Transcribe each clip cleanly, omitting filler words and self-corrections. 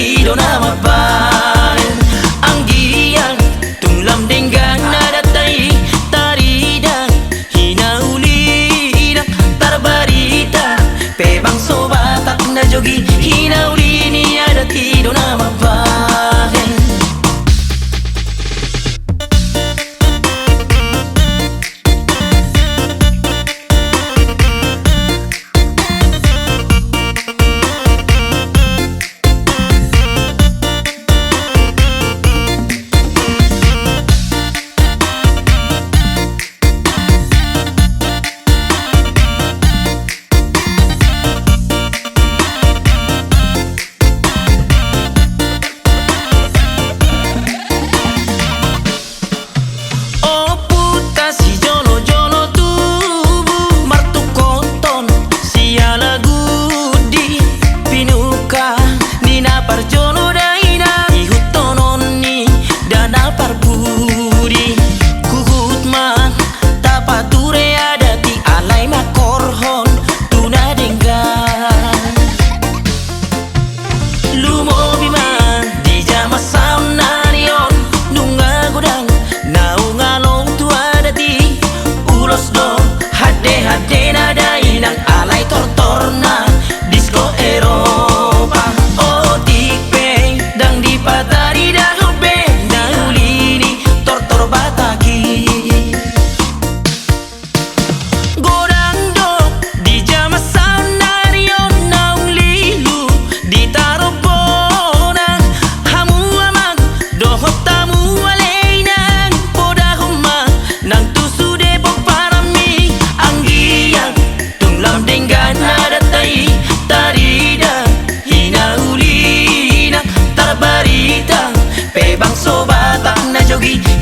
tido na mabayan. Ang giyang tunglam denggang nadatai tarida hinauli na tarbarita pebang sobatak na jogi hinauli ni ada tido na mabayan.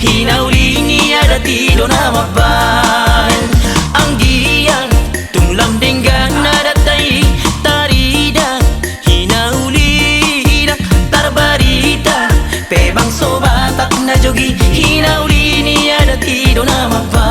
Hinauli ni ada tido na mabayan. Ang giyang tunglam denggang nadatai tarida hinauli na tarbarita pebang sobatak na jogi hinauli ni ada tido na mabayan.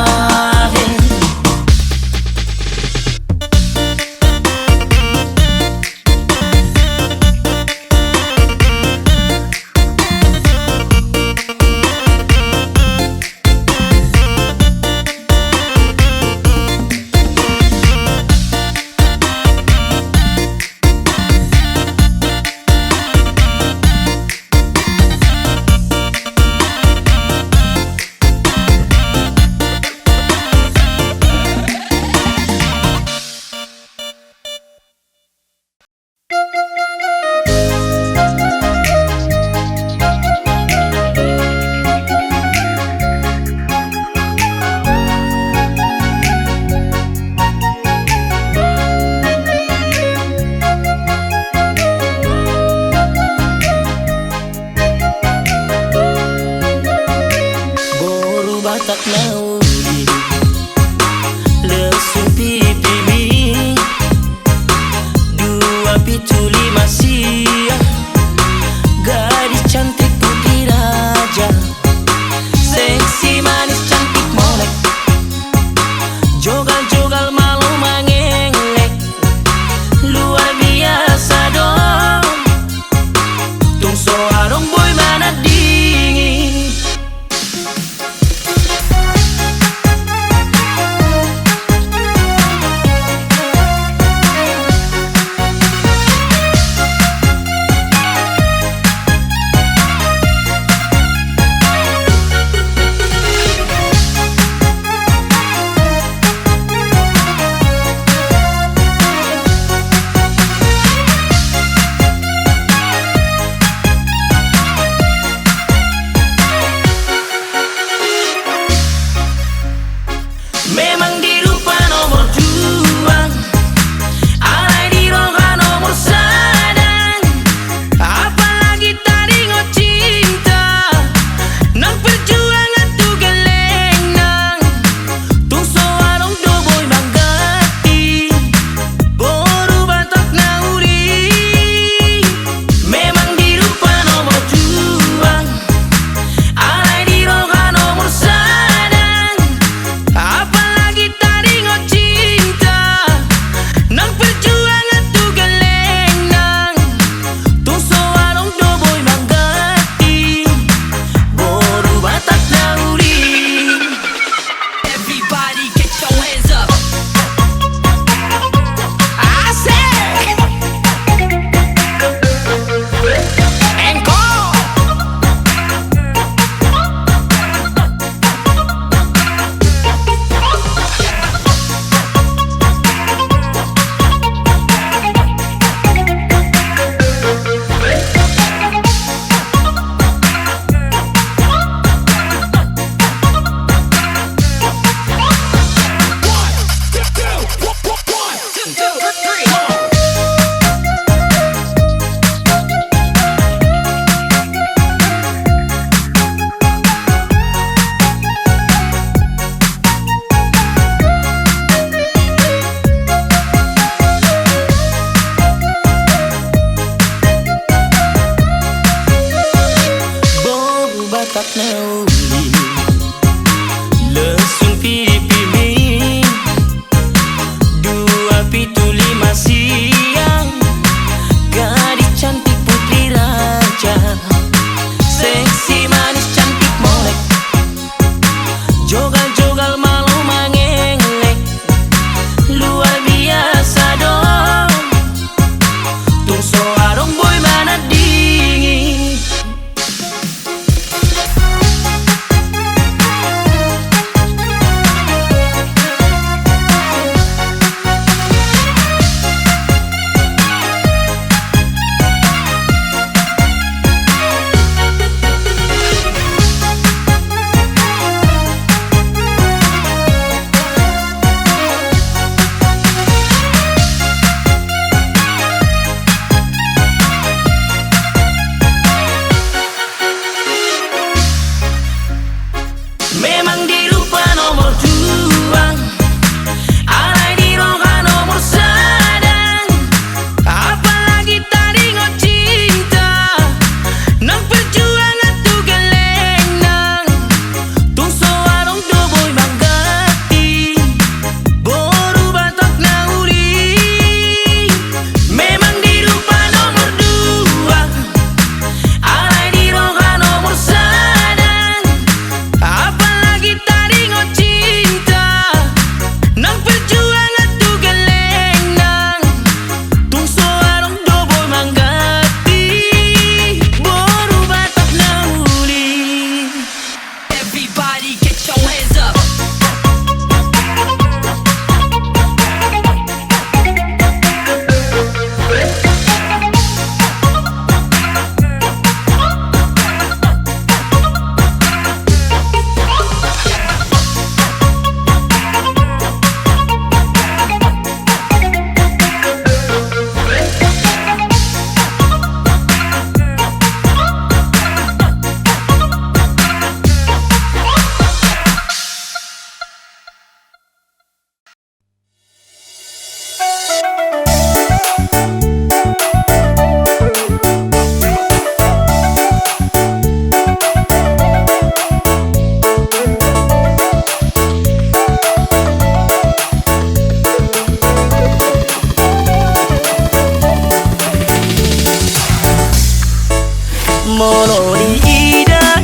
Molo di ida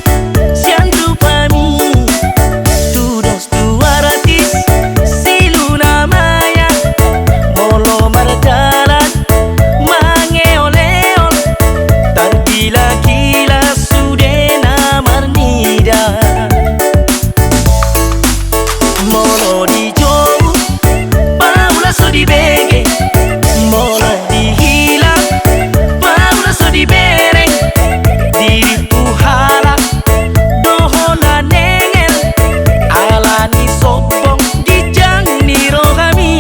siang rupami tudos duaratis siluna maya molo mardalan mangeoleon tergila-gila sudena marnida molo di jauh paula so di bege molo di hilang paula so di bereng diri puhala dohona nengel alani sobong dijang ni rohami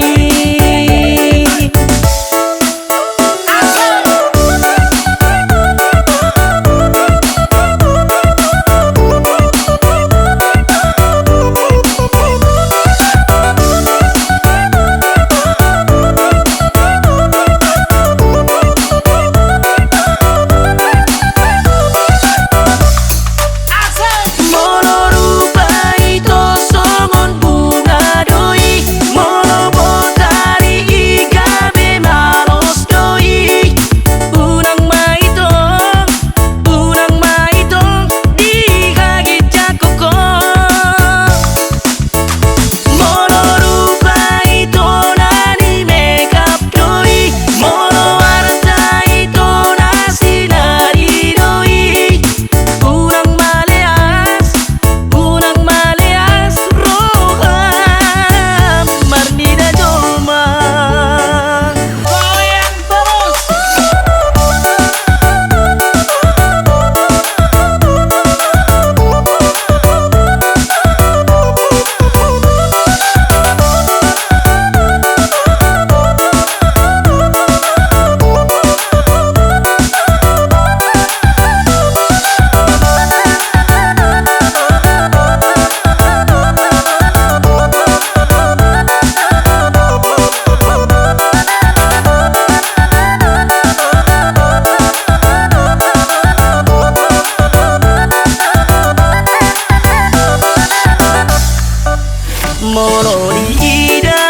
molo di ida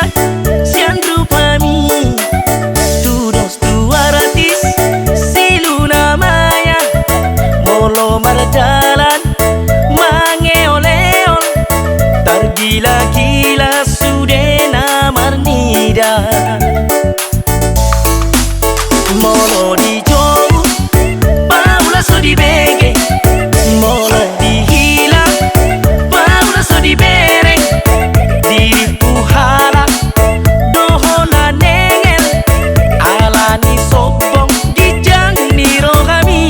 siang rupami tudos duaratis siluna maya molo mardalan mangeoleon tergila-gila sudena marnida molo di jauh paula so di bege molo di hilang paula so di bereng diri puhala dohona nengel alani sobong dijang ni rohami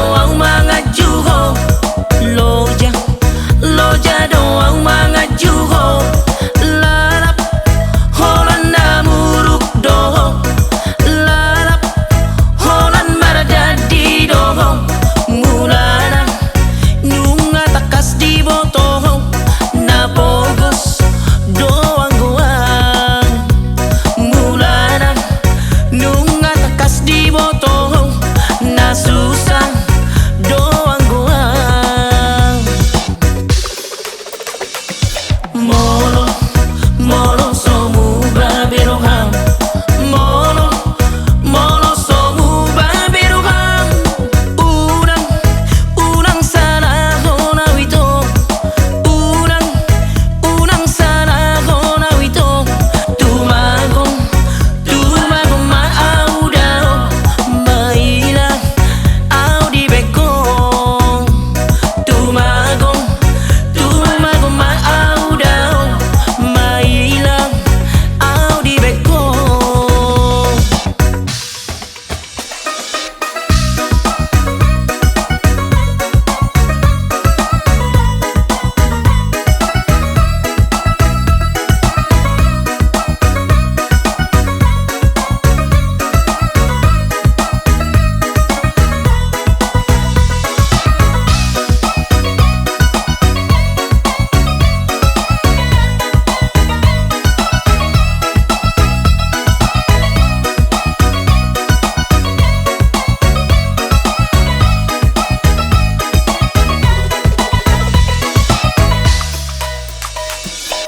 doang mangajuho. Loja, loja doang mangajuho. Lalap holan namuruk doho. Lalap holan maradadi doho. Mulana nunga takas di botoho. Napogos doang goang. Mulana nunga takas di botoho. Nasusah doang goang. Molo, molo somu baberoham. Molo, molo somu baberoham. Urang, urang sana hona wito. Urang, urang sana hona wito. Tumagong, tumagong maaudao. Maila au di bekong. Tumagong, tumagong maaudao. Maila au di bekong.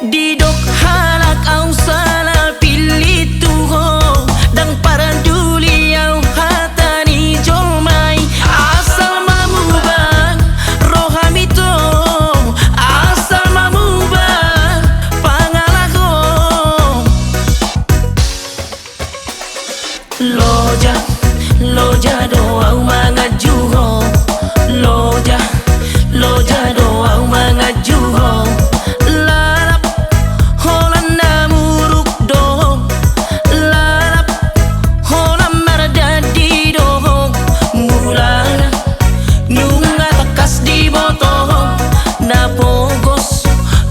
Didok halak au salah pilih tuho. Dan paraduli au hatani jomai. Asal mamubah rohamito. Asal mamubah pangalako. Loja, loja doang mangajuho. Loja, loja doang mangajuho. Lalap holan namuruk doho. Lalap holan maradadi doho. Mulana nunga takas di botoho. Napogos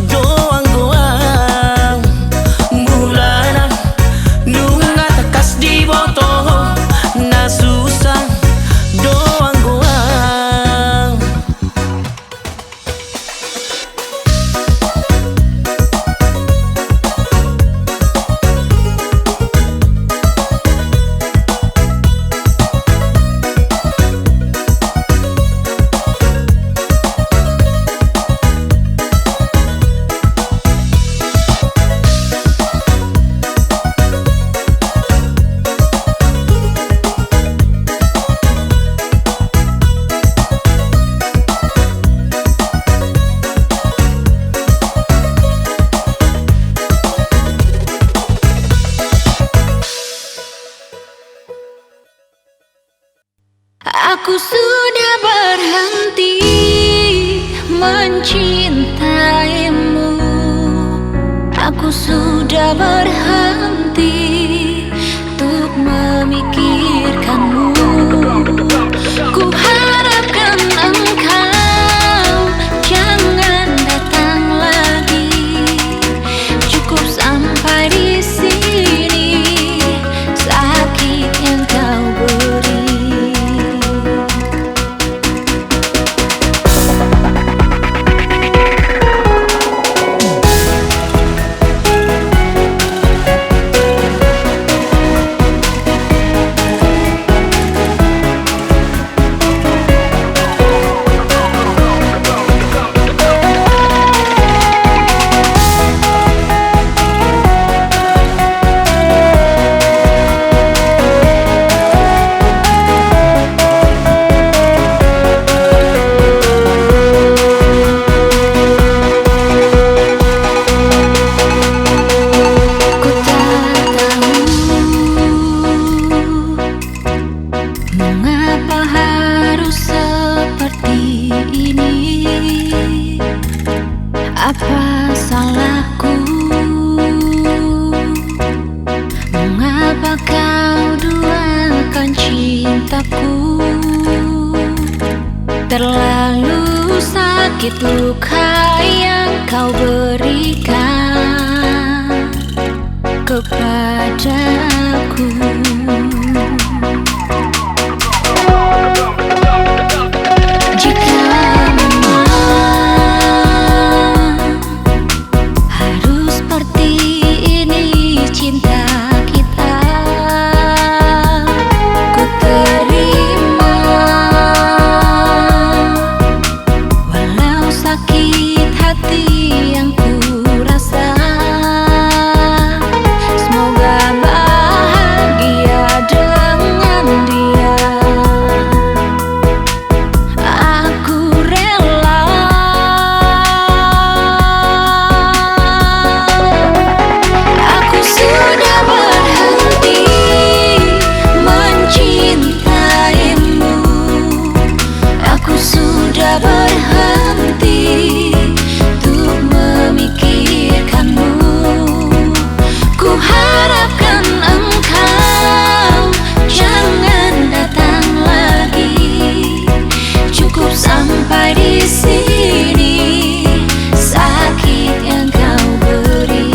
doang goang. Mulana nunga takas di botoho. Nasusah doang goang. Aku sudah berhenti mencintaimu. Aku sudah berhenti untuk memikirkanmu. Ku harapkan engkau jangan datang lagi. Cukup sampai di sini sakit yang kau beri. Apa salahku? Mengapa kau duakan cintaku? Terlalu sakit luka yang kau berikan kepadaku. Jika memang harus seperti ini cinta kita, ku terima. Walau sakit hati yang ku rasa, semoga bahagia dengan dia. Aku rela. Aku sudah berhenti mencintaimu. Aku sudah berhenti untuk memikirkanmu. Ku harapkan engkau jangan datang lagi. Cukup sampai di sini sakit yang kau beri.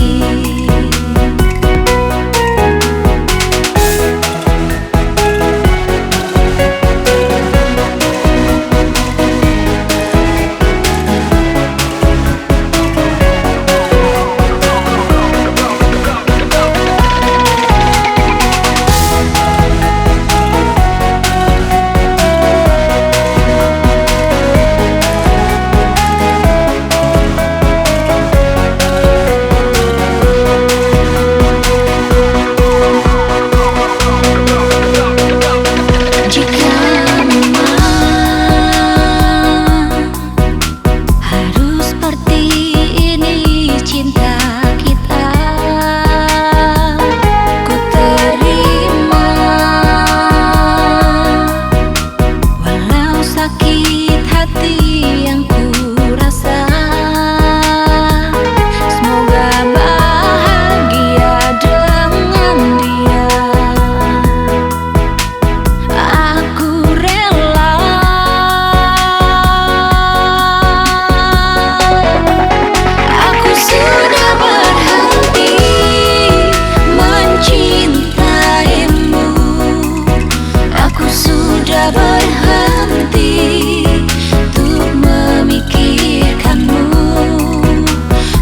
Jika memang harus seperti ini cinta kita, ku terima. Walau sakit hati yang ku rasa, semoga bahagia dengan dia. Aku rela. Aku sudah berhenti mencintaimu. Aku sudah berhenti untuk memikirkanmu.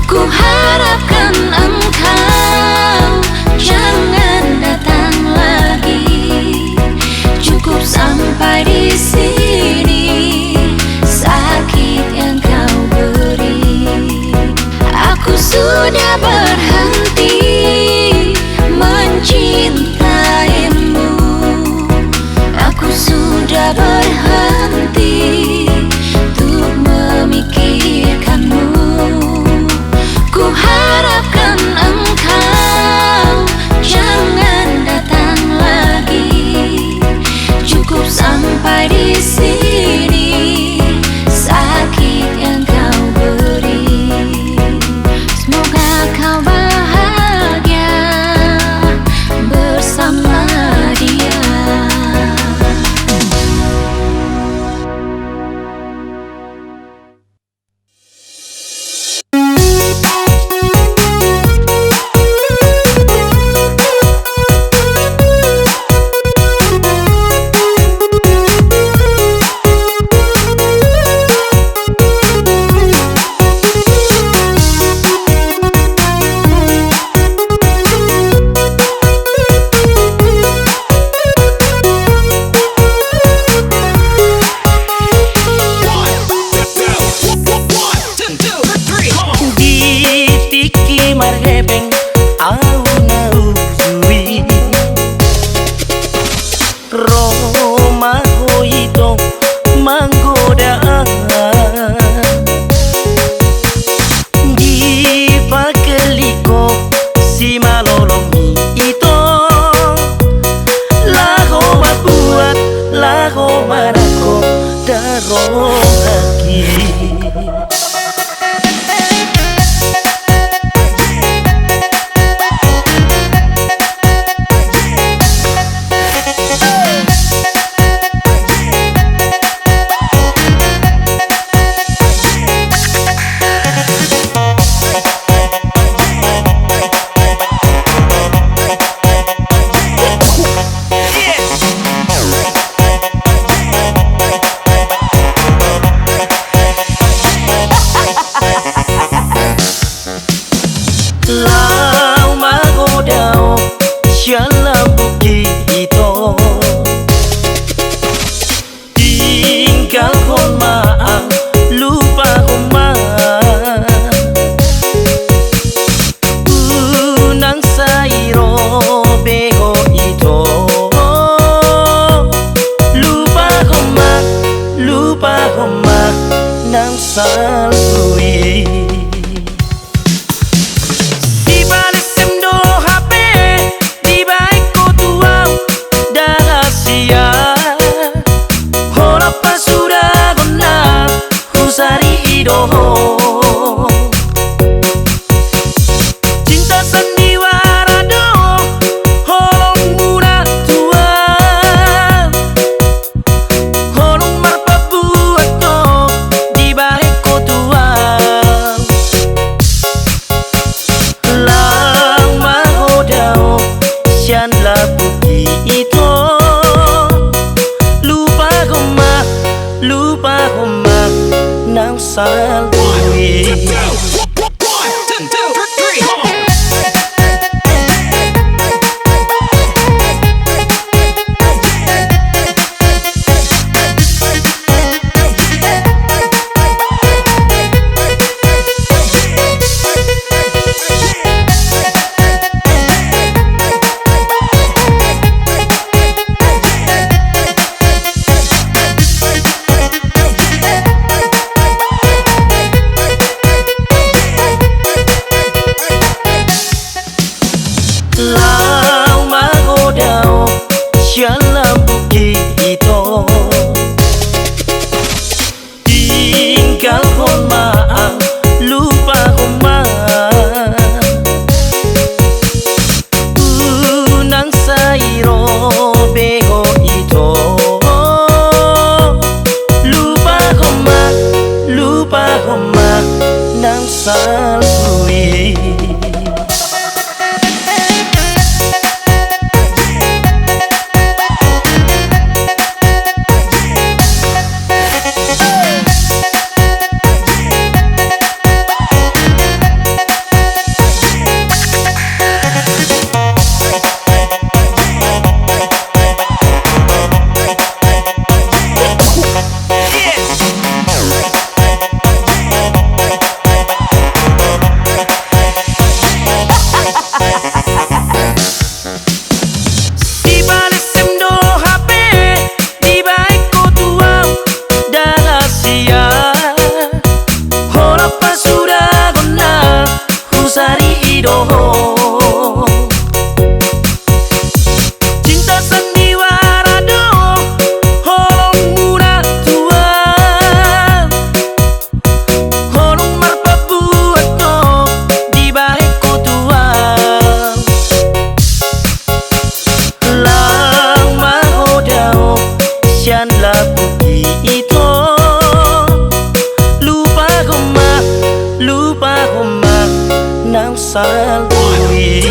Ku harapkan engkau jangan datang lagi. Cukup sampai di sini sakit yang kau beri. Aku sudah berhenti mencintaimu. Aku sudah berhenti untuk memikirkanmu. Ku harapkan engkau jangan datang lagi. Cukup sampai di sini sakit yang kau beri. Semoga kau bahagia bersama dia. salui. Di balik semdo HP, di balik tua dah sia. Hora pasura gonna husari idoho. Cinta sandiwara do holong muna tua. Holong marpabuat ko di balik ko tua. Lang mahodao siyan labuki ito. Lupa ko ma nang salui. Lau mahodao siya lambuki ito. Tinggal ko maang lupa ko ma. Unang sairo beho ito. Lupa ko ma nang salui. Cinta sandiwara do holong muna tua. Holong marpabuat ko di balik ko tua. Lang mahodao siyan labuki ito. Lupa ko ma nang salui.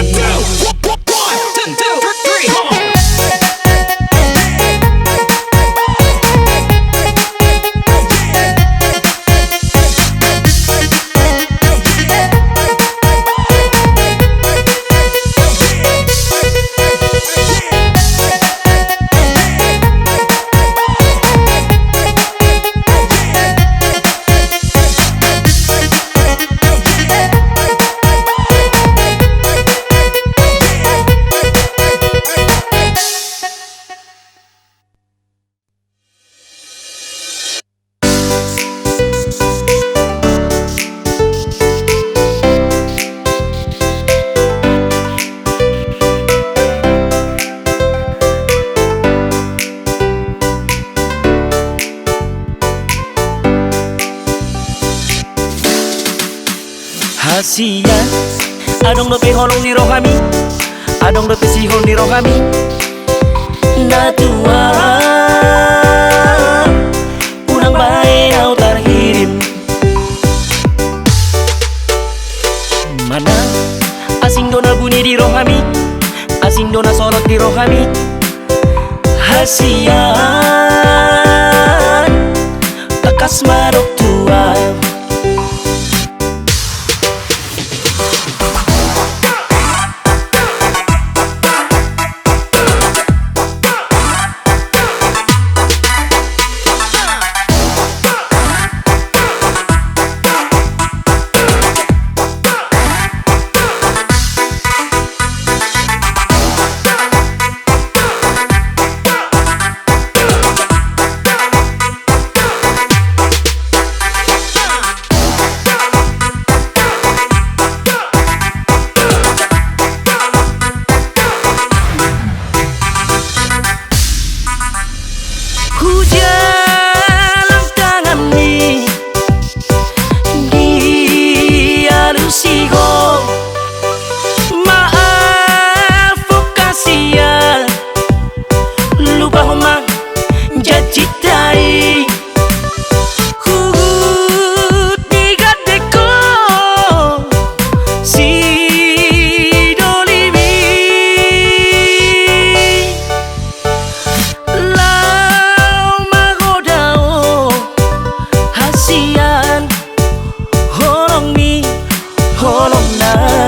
Hasia adong dope holong di roh kami, adong dope sihon di roh kami. Natua unang bae au terhirim. Mana asing dona bunyi di roh kami, asing dona sorot di roh kami. Hasia kakas marok tua.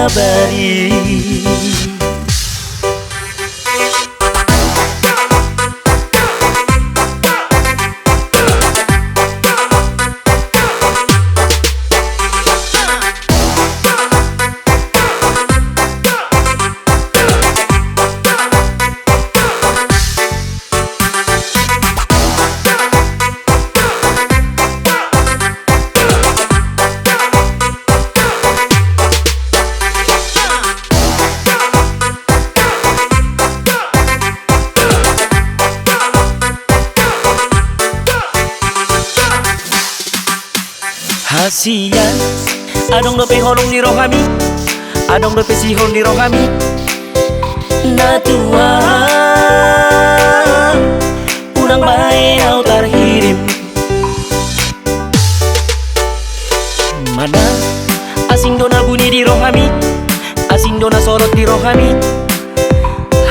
nabari. Hasian adong dope holong ni rohami, adong dope sihon ni rohami. Natua pulang bae au tarhirim. Mana asing dona bunyi di rohami, asing dona sorot di rohami.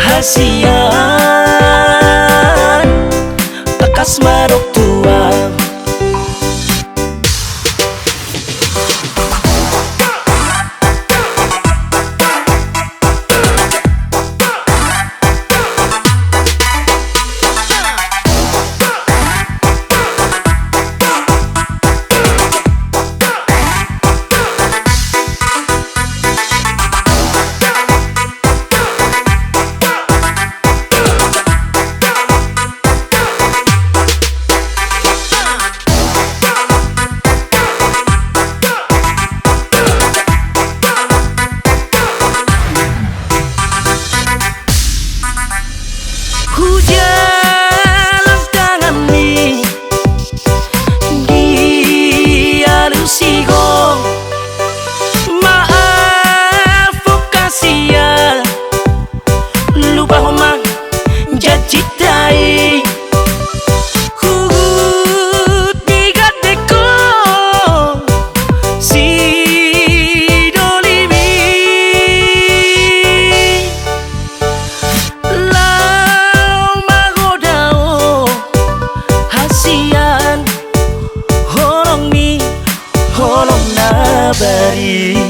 Hasian bekas marok tua. Hujan tangan ni dia lusigo, maaf kasia lupa homa jajitai hugut bigat deko si dolimi. Holong nabari.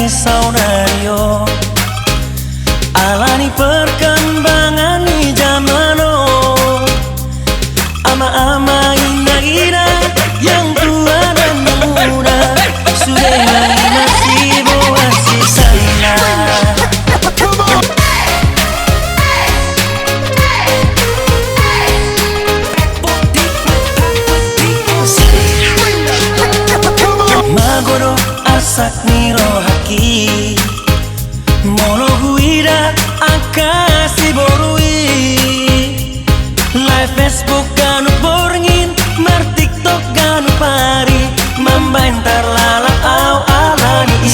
Saunario alani perkembangan di zamano, ama-ama indah-indah yang tua dan muda sudah masih masih sana. Magodo asak niro haki mono guida akasi borui live Facebook kanu borngin mar TikTok kanu pari mambain tarlala au alani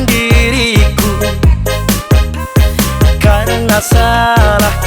diriku karena salah